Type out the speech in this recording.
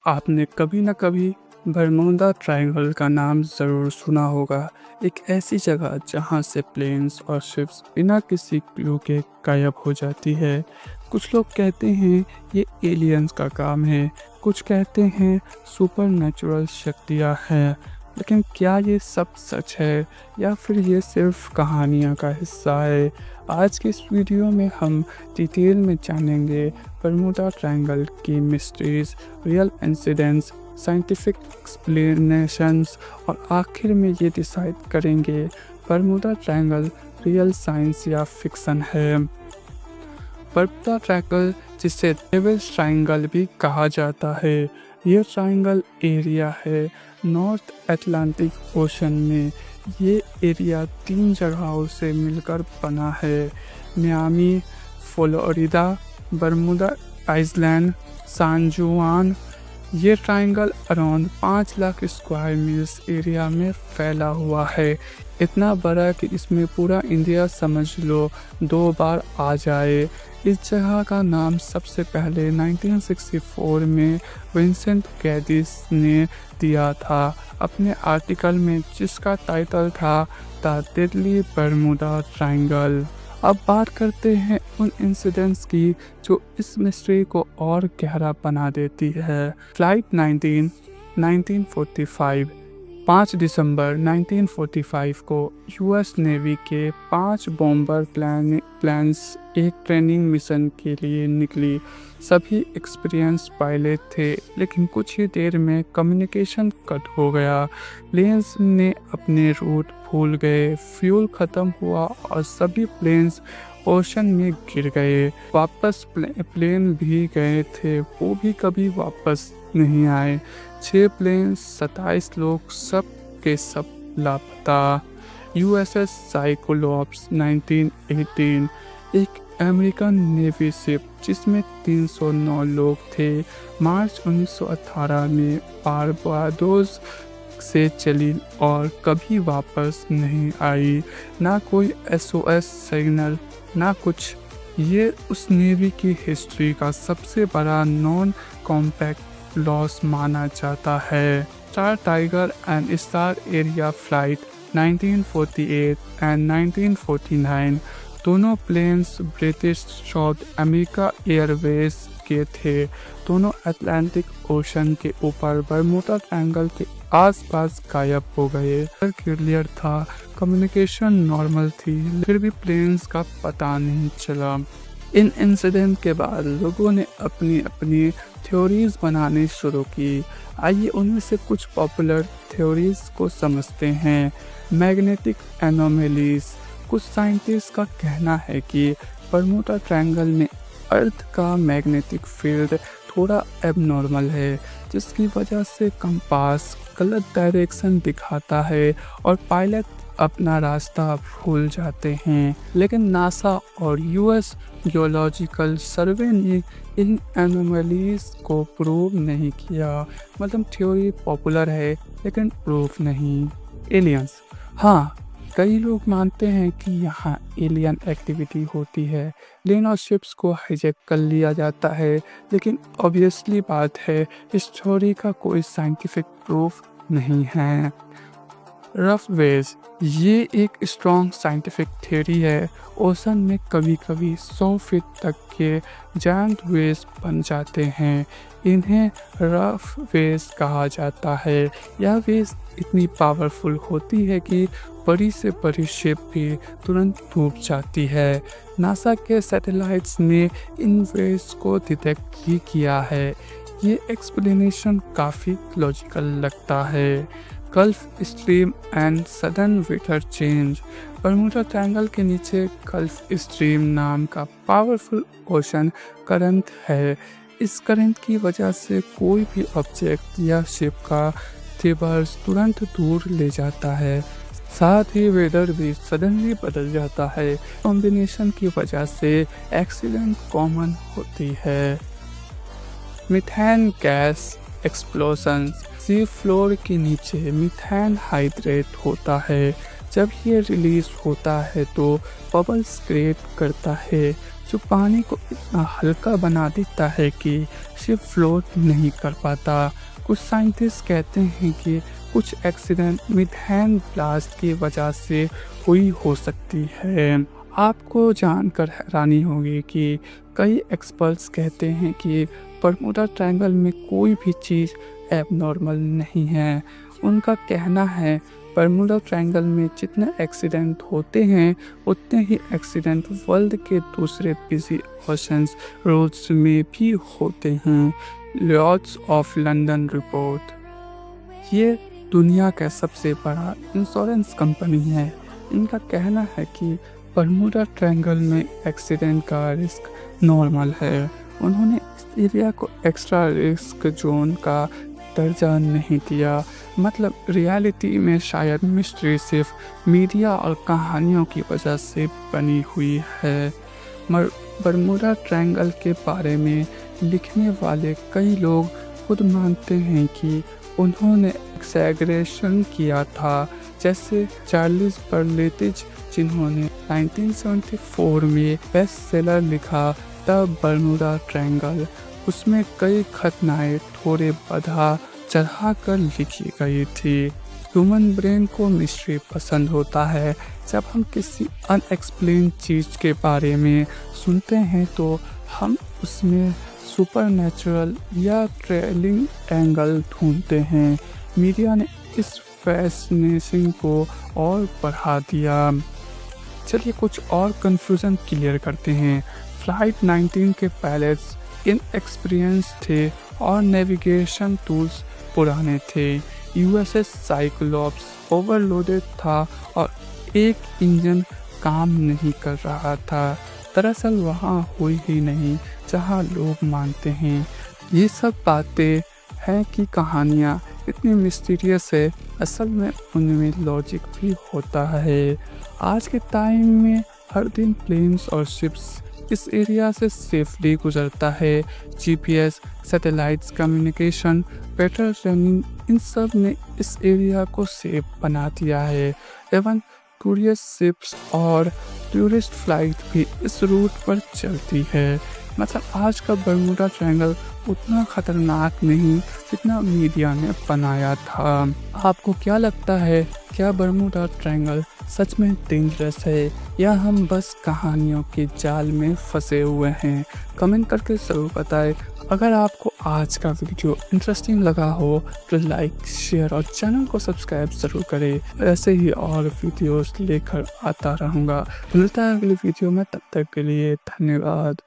आपने कभी न कभी बरमूडा ट्रायंगल का नाम ज़रूर सुना होगा। एक ऐसी जगह जहाँ से प्लेन्स और शिप्स बिना किसी क्लू के गायब हो जाती है। कुछ लोग कहते हैं ये एलियंस का काम है, कुछ कहते हैं सुपरनैचुरल शक्तियाँ हैं। लेकिन क्या ये सब सच है या फिर ये सिर्फ कहानियाँ का हिस्सा है? आज के इस वीडियो में हम डिटेल में जानेंगे बरमूडा ट्रायंगल की mysteries, real incidents, scientific explanations और आखिर में ये डिसाइड करेंगे बरमूडा ट्रायंगल रियल साइंस या फिक्शन है। बरमूडा ट्रायंगल, जिसे डेविल्स ट्रायंगल भी कहा जाता है, ये ट्रायंगल एरिया है नॉर्थ अटलांटिक ओशन में। ये एरिया 3 जगहों से मिलकर बना है: Miami, Florida, Bermuda island, San Juan. ये triangle around 5 lakh square miles area में फैला हुआ है। इतना बड़ा कि इसमें पूरा इंडिया समझ लो 2 बार आ जाए। इस जगह का नाम सबसे पहले 1964 में विंसेंट गैडिस ने दिया था अपने आर्टिकल में, जिसका टाइटल था द डेडली बरमूडा ट्रायंगल। अब बात करते हैं उन इंसिडेंट्स की जो इस मिस्ट्री को और गहरा बना देती है। फ्लाइट 1945 5 दिसंबर 1945 को यूएस नेवी के 5 बॉम्बर प्लान्स एक ट्रेनिंग मिशन के लिए निकली। सभी एक्सपीरियंस पायलट थे, लेकिन कुछ ही देर में कम्युनिकेशन कट हो गया। प्लेन्स ने अपने रूट भूल गए, फ्यूल ख़त्म हुआ और सभी प्लेन्स ओशन में गिर गए। वापस प्लेन भी गए थे, वो भी कभी वापस नहीं आए। 6 प्लेन, 27 लोग, सब के सब लापता। यूएसएस साइक्लोप्स 1918, एक अमेरिकन नेवी शिप जिसमें 309 लोग थे, मार्च 1918 में बारबाडोस से चली और कभी वापस नहीं आई। ना कोई एसओएस सिग्नल, ना कुछ। ये उस नेवी की हिस्ट्री का सबसे बड़ा नॉन कॉम्पैक्ट लॉस माना जाता है। Star Tiger and Star Ariel flight 1948 and 1949, दोनों planes British South America Airways के थे। दोनों अटलांटिक ओशन के ऊपर बरमूडा ट्रायंगल के आसपास गायब हो गए। क्लियर था, कम्युनिकेशन नॉर्मल थी, फिर भी प्लेन्स का पता नहीं चला। इन इंसिडेंट के बाद लोगों ने अपनी अपनी थ्योरीज बनानी शुरू की। आइए उनमें से कुछ पॉपुलर थ्योरीज को समझते हैं। Magnetic anomalies. कुछ साइंटिस्ट का कहना है कि बरमूडा ट्रायंगल में अर्थ का मैग्नेटिक फील्ड थोड़ा एबनॉर्मल है, जिसकी वजह से कंपास गलत डायरेक्शन दिखाता है और पायलट अपना रास्ता भूल जाते हैं। लेकिन नासा और यूएस जियोलॉजिकल सर्वे ने इन एनोमलीज को प्रूव नहीं किया। मतलब थ्योरी पॉपुलर है लेकिन प्रूफ नहीं। एलियंस। हाँ, कई लोग मानते हैं कि यहाँ एलियन एक्टिविटी होती है, प्लेन और शिप्स को हाईजैक कर लिया जाता है, लेकिन ऑब्वियसली बात है इस थ्योरी का कोई साइंटिफिक प्रूफ नहीं है। Rogue waves. ये एक स्ट्रॉन्ग साइंटिफिक थ्योरी है। ओशन में कभी कभी 100 फीट तक के जायंट वेव्स बन जाते हैं। इन्हें रफ वेव्स कहा जाता है। यह वेव्स इतनी पावरफुल होती है कि बड़ी से बड़ी शिप भी तुरंत डूब जाती है। नासा के सैटेलाइट्स ने इन वेव्स को डिटेक्ट भी किया है। ये एक्सप्लेनेशन काफ़ी लॉजिकल लगता है। Gulf stream and sudden weather change. Bermuda triangle के नीचे गल्फ स्ट्रीम नाम का पावरफुल ओशन करंट है। इस करंट की वजह से कोई भी ऑब्जेक्ट या शिप का रिवर्स तुरंत दूर ले जाता है। साथ ही वेदर भी सडनली बदल जाता है। कॉम्बिनेशन की वजह से एक्सीडेंट कॉमन होती है। Methane gas explosion. Sea floor के नीचे मीथेन हाइड्रेट होता है। जब ये रिलीज होता है तो बबल्स क्रिएट करता है जो पानी को इतना हल्का बना देता है कि शिप फ्लोट नहीं कर पाता। कुछ साइंटिस्ट कहते हैं कि कुछ एक्सीडेंट मीथेन ब्लास्ट की वजह से हुई हो सकती है। आपको जानकर हैरानी होगी कि कई एक्सपर्ट्स कहते हैं कि बरमूडा ट्रायंगल में कोई भी चीज़ एबनॉर्मल नहीं है। उनका कहना है बरमूडा ट्रायंगल में जितने एक्सीडेंट होते हैं उतने ही एक्सीडेंट वर्ल्ड के दूसरे बिजी ओशंस रोड्स में भी होते हैं। लॉर्ड्स ऑफ लंदन रिपोर्ट ये दुनिया का सबसे बड़ा इंश्योरेंस कंपनी है। इनका कहना है कि बरमूडा ट्रायंगल में एक्सीडेंट का रिस्क नॉर्मल है। उन्होंने इस एरिया को एक्स्ट्रा रिस्क जोन का दर्जा नहीं दिया। मतलब रियलिटी में शायद मिस्ट्री सिर्फ मीडिया और कहानियों की वजह से बनी हुई है। बरमूडा ट्रायंगल के बारे में लिखने वाले कई लोग खुद मानते हैं कि उन्होंने एक्सैगरेशन किया था, जैसे चार्ल्स बर्लेटिज जिन्होंने 1974 में बेस्ट सेलर लिखा द बरमूडा ट्रायंगल। उसमें कई घटनाएं थोड़े बढ़ा चढ़ा कर लिखी गई थी। ह्यूमन ब्रेन को मिस्ट्री पसंद होता है। जब हम किसी अनएक्सप्लेन चीज़ के बारे में सुनते हैं तो हम उसमें सुपरनैचुरल या ट्रेलिंग एंगल ढूंढते हैं। मीडिया ने इस फैसिनेशन को और बढ़ा दिया। चलिए कुछ और कंफ्यूजन क्लियर करते हैं। फ्लाइट 19 के पायलट्स इनएक्सपीरियंस थे और नेविगेशन टूल्स पुराने थे। यूएसएस साइक्लोप्स ओवरलोडेड था और एक इंजन काम नहीं कर रहा था। दरअसल वहाँ हुई ही नहीं जहाँ लोग मानते हैं। ये सब बातें हैं कि कहानियाँ इतनी मिस्टीरियस है, असल में उनमें लॉजिक भी होता है। आज के टाइम में हर दिन प्लेन्स और शिप्स इस एरिया से सेफली गुजरता है। GPS, satellites communication, better training, इन सब ने इस एरिया को सेफ बना दिया है। एवं टूरिस्ट शिप्स और टूरिस्ट फ्लाइट भी इस रूट पर चलती है। मतलब आज का बरमूडा ट्रायंगल उतना खतरनाक नहीं जितना मीडिया ने बनाया था। आपको क्या लगता है, क्या बरमूडा ट्रायंगल सच में डेंजरस है या हम बस कहानियों के जाल में फंसे हुए हैं? कमेंट करके ज़रूर बताएं। अगर आपको आज का वीडियो इंटरेस्टिंग लगा हो तो लाइक, शेयर और चैनल को सब्सक्राइब ज़रूर करें। ऐसे ही और वीडियोस लेकर आता रहूँगा। मिलता है अगली वीडियो में, तब तक के लिए धन्यवाद।